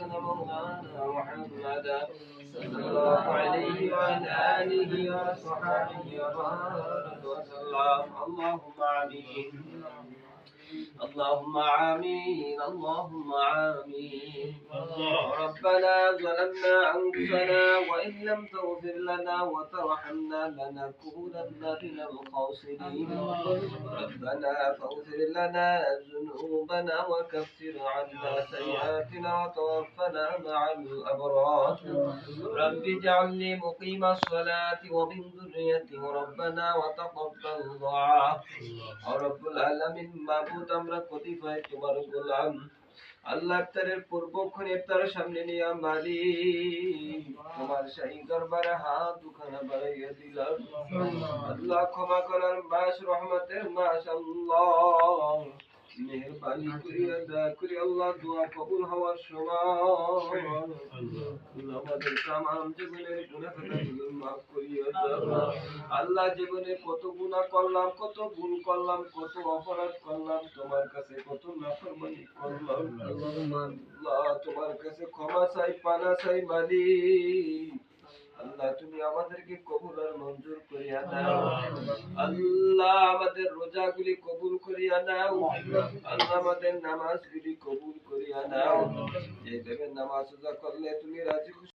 سيدنا مولانا محمدا صلى الله عليه وعلى آله وصحبه وبارك وسلم. اللهم آمين اللهم آمين اللهم آمين. ربنا ظلمنا أنفسنا وإن لم تغفر لنا وترحمنا لنكونن من الخاسرين. ربنا فاغفر لنا ذنوبنا وكفر عنا سيئاتنا وتوفنا مع الأبرار. رب اجعلني مقيم الصلاة ومن ذريتي ربنا وتقبل دعاء. رب العالمين মাবুদ আমরা কতিপয় তোমার গোলাম আল্লাহ ইফতারের পূর্বক্ষণ ইফতারের সামনে নিয়ে মালিক তোমার শাহী দরবারে হাত দুখানা বাড়াইয়া দিলাম। আল্লাহ ক্ষমা করার মাস রহমতের মাস আল্লাহ মেহেরবানি করিয়া দয়া করে আল্লাহ দোয়া কবুল হওয়ার সময় আমাদের তামাম জীবনের গুনাহ খাতাগুলো মাফ করিয়া দাও। আল্লাহ জীবনে কত গুনাহ করলাম, কত ভুল করলাম, কত অপরাধ করলাম, তোমার কাছে কত নাফরমানি করলাম। আল্লাহ তোমার কাছে ক্ষমা চাই, পানা চাই মালিক। আল্লাহ তুমি আমাদেরকে কবুল আর মঞ্জুর করিয়া দাও। আল্লাহ আমাদের রোজাগুলি কবুল করিয়া দাও। আল্লাহ আমাদের নামাজগুলি কবুল করিয়া দাও। যেভাবে নামাজ রোজা করলে তুমি রাজি